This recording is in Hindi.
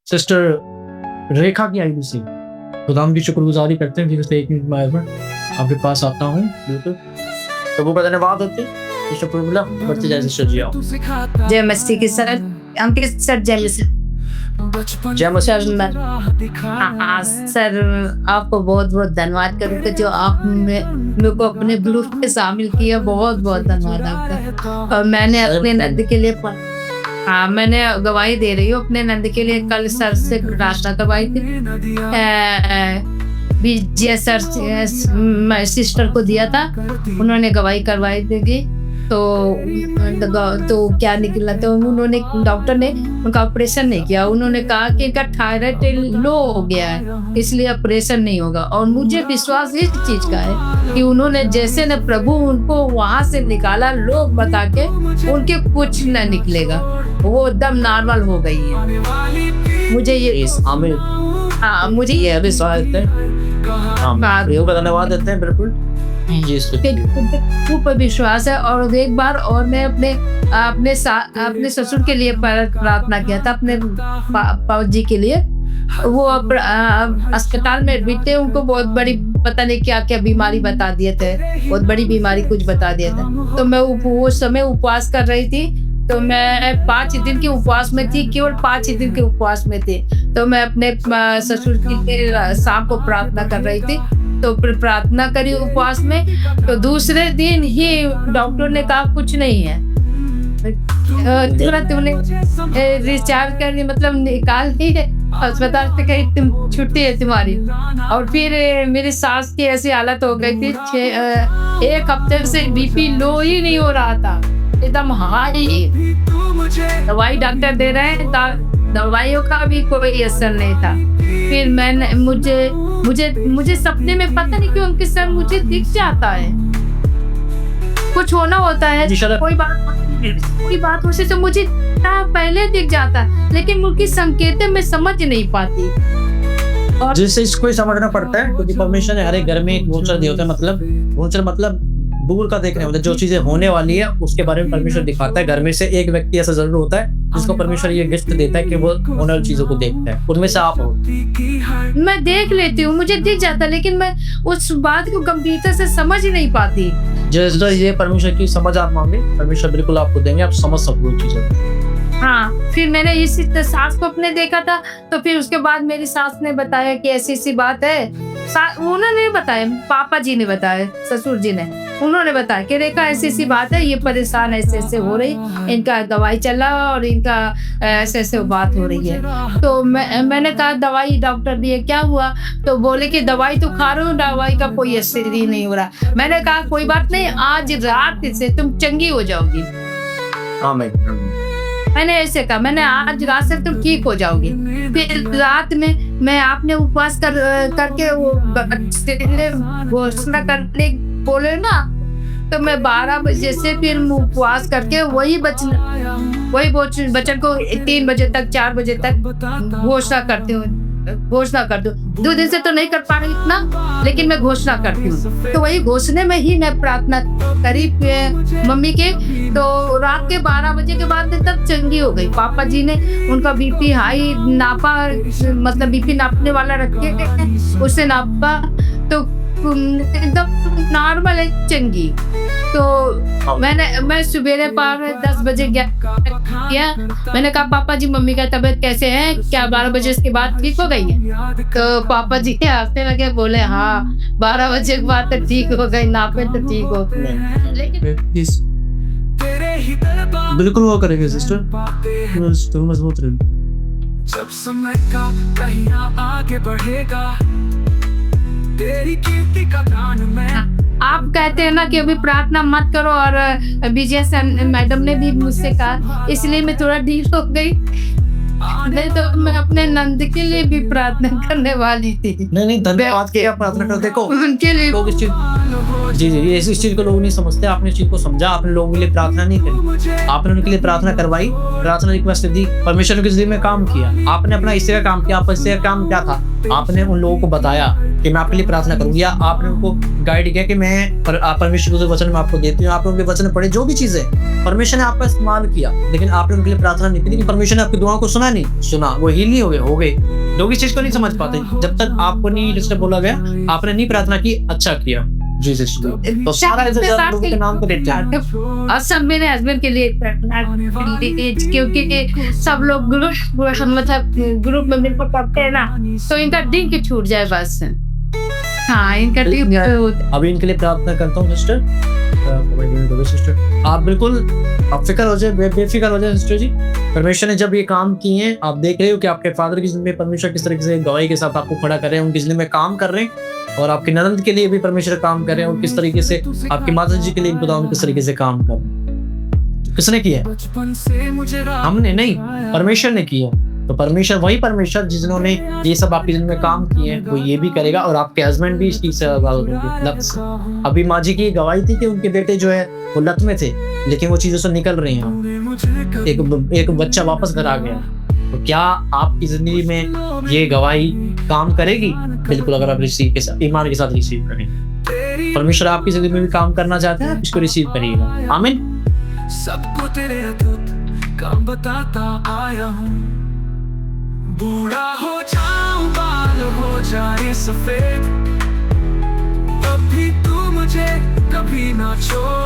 सिस्टर रेखा की आईडी से खुदाम की शुक्रगुजारी करते हैं। फिर से 1 मिनट में आपके पास आता हूँ। बिल्कुल प्रभु का धन्यवाद होते हैं। शुक्र बढ़ते जाए सिस्टर जी। आओ। जय मसीह की सर अंकित सर जय मसीह। जय मसीह। सर आपको बहुत बहुत धन्यवाद करूँगा जो आप मेरे को अपने ग्रुप में शामिल किया। बहुत बहुत धन्यवाद आपका। और मैंने अपने नंद के लिए मैंने गवाही दे रही हूँ अपने नंद के लिए। कल सर से प्रार्थना करवाई थी। विजय सर सिस्टर को दिया था, उन्होंने गवाही करवाई थी। तो क्या निकला, तो उन्होंने डॉक्टर ने उनका ऑपरेशन नहीं किया। उन्होंने कहा कि इनका थायराइड लो हो गया है, इसलिए ऑपरेशन नहीं होगा। और मुझे विश्वास इस चीज का है कि उन्होंने जैसे न प्रभु उनको वहां से निकाला लोग बता के, उनके कुछ न निकलेगा, वो एकदम नॉर्मल हो गई है। मुझे ये मुझे ये विश्वास है। धन्यवाद देते हैं। बिल्कुल ऊपर विश्वास है। और एक बार और मैं अपने ससुर के लिए प्रार्थना किया था, अपने पापा जी के लिए। वो अस्पताल में एडमिट थे, उनको बहुत बड़ी पता नहीं क्या क्या बीमारी बता दिए थे, बहुत बड़ी बीमारी कुछ बता दिया था। तो मैं वो समय उपवास कर रही थी। तो मैं 5 दिन के उपवास में थी, केवल 5 दिन के उपवास में थी। तो मैं अपने ससुर के शाम को प्रार्थना कर रही थी। तो फिर प्रार्थना करी उपवास में, तो दूसरे दिन ही डॉक्टर ने कहा कुछ नहीं है, तुमने रिचार्ज करनी मतलब निकाल दी है अस्पताल से, कहीं तुम छुट्टी है तुम्हारी। और फिर मेरी सास की ऐसी हालत हो गई थी, 1 हफ्ते से बीपी लो ही नहीं हो रहा था, एकदम हाई। दवाई डॉक्टर दे रहे हैं, दवाइयों का भी कोई असर नहीं था। फिर मैंने मुझे सपने में पता नहीं क्यों उनके सर मुझे दिख जाता है, कुछ होना होता है, कोई बात होती तो मुझे पहले दिख जाता है, लेकिन उनकी संकेतें मैं समझ नहीं पाती। और जिससे इसको समझना पड़ता है क्योंकि परमेश्वर ने हर एक घर में एक गोचर दिया होता है। गोचर मतलब दूर का देखने होता है, जो चीजें होने वाली है उसके बारे में परमेश्वर दिखाता है। घर में से एक व्यक्ति ऐसा जरूर होता है जिसको परमेश्वर ये गिफ्ट देता है कि वो होने वाली चीजों को देखता है। उनमें से आप हो। मैं देख लेती हूँ, मुझे दिख जाता, लेकिन मैं उस बात को गंभीरता से समझ नहीं पाती। जैसे ये परमेश्वर की समझ आप मांगे, परमेश्वर बिल्कुल आपको देंगे, आप समझ सको चीजें। हाँ, फिर मैंने इसी सास को अपने देखा था। तो फिर उसके बाद मेरी सास ने बताया कि ऐसी बात है। उन्होंने बताया, पापा जी ने बताया, ससुर जी ने, उन्होंने बताया कि रेखा ऐसी बात है, ये परेशान ऐसे हो रही, इनका दवाई चला और इनका ऐसे बात हो रही है। तो मैंने कहा दवाई डॉक्टर दिए, क्या हुआ? तो बोले कि दवाई तो खा रहे हो, दवाई का कोई असर ही नहीं हो रहा। मैंने कहा कोई बात नहीं, आज रात से तुम चंगी हो जाओगी। मैंने ऐसे कहा, मैंने आज रात से तुम ठीक हो जाओगी। फिर रात में मैं आपने उपवास करके वो घोषणा करने बोले ना, तो मैं 12 बजे से फिर उपवास करके वही बचन को 3 बजे तक 4 बजे तक घोषणा करती हूँ। 2 दिन से तो नहीं कर पा रही इतना, लेकिन मैं घोषणा करती हूँ। तो वही घोषणे में ही मैं प्रार्थना करी मम्मी के। तो रात के 12 बजे के बाद तब चंगी हो गई। पापा जी ने उनका बीपी हाई नापा, मतलब बीपी नापने वाला रखे, उससे नापा तो एकदम नॉर्मल है, चंगी। तो मैं सुबेरे 10 बजे गया। मैंने कहा पापा जी मम्मी का तबीयत कैसे है, क्या 12 बजे के बाद ठीक हो गई है? तो पापा जी हंसने लगे, बोले हाँ 12 बजे के बाद तो ठीक हो गई, नापे तो ठीक हो गई। लेकिन बिल्कुल वो करेंगे सिस्टर, मजबूत रहे। जब समय का कहीं आगे बढ़ेगा, तेरी कीर्ति का गान मैं। आप कहते हैं ना कि अभी प्रार्थना मत करो, और विजय मैडम ने भी मुझसे कहा, इसलिए मैं थोड़ा ढील हो गई। नहीं तो मैं अपने नंद के लिए भी प्रार्थना करने वाली थी। नहीं धन्यवाद के आप प्रार्थना कर देखो उनके लिए। लोग इस चीज जी इस चीज को लोग नहीं समझते। आपने इस चीज को समझा, आपने लोगों के लिए प्रार्थना नहीं करी, आपने उनके लिए प्रार्थना करवाई, प्रार्थना रिक्वेस्ट दी, परमेश्वर के जिम्मे में काम किया। आपने अपना हिस्से का काम किया। आप हिस्से का काम क्या था? आपने उन लोगों को बताया कि मैं आपके लिए प्रार्थना करूँ, या आपने उनको गाइड किया कि मैं परमेश्वर के वचन में आपको देती हूँ, आपने उनके वचन पढ़े, जो भी चीज़ है परमेश्वर ने आपका इस्तेमाल किया, लेकिन आपने उनके लिए प्रार्थना नहीं की, लेकिन परमेश्वर ने आपकी दुआओं को सुना नहीं, सुना, वो हील नहीं हो गए। लोग इस चीज़ को नहीं समझ पाते, जब तक आपको नहीं जिससे बोला गया आपने नहीं प्रार्थना की, अच्छा किया जी तो सारा लोगों के नाम पे देते हैं। और सब मेरे हस्बैंड के लिए प्रार्थना की, क्योंकि सब लोग ग्रुप में मिलकर करते हैं ना, तो इनका दिन की छूट जाए बस। हाँ, इनका दिन अभी इनके लिए प्रार्थना करता हूँ सिस्टर, आप बिल्कुल आप फिक्र हो जाए, बेफिक्र हो जाए सिस्टर जी। परमेश्वर ने जब ये काम किए हैं, आप देख रहे हो कि आपके फादर की जिंदगी में परमेश्वर किस तरीके से गवाही के साथ आपको खड़ा कर रहे हैं, उनकी जिंदगी में काम कर रहे हैं, और आपकी ननद के लिए भी परमेश्वर काम कर रहे हैं, और किस तरीके से आपकी माता जी के लिए खुदा किस तरीके से काम कर रहे हैं। किसने किया है? हमने नहीं, परमेश्वर ने किया। तो परमेश्वर, वही परमेश्वर जिन्होंने ये सब आपकी जिंदगी में काम किए हैं, वो ये भी करेगा, और आपके हस्बैंड भी इस चीज से लत से। अभी माँ जी की गवाही थी कि उनके बेटे जो है वो लत में थे, लेकिन वो चीजों से निकल रहे हैं, एक बच्चा वापस घर आ गया। तो क्या आपकी जिंदगी में ये गवाही काम करेगी? बिल्कुल, अगर आप रिसीव के साथ, ईमान के साथ रिसीव करें। परमेश्वर आपकी जिंदगी में भी काम करना चाहते हैं, इसको रिसीव करिएगा। आमीन। सबको तेरे अद्भुत काम बताता आया हूँ, बूढ़ा हो जाऊं, बाल हो जाए सफेद, तब भी तू मुझे कभी ना छोड़।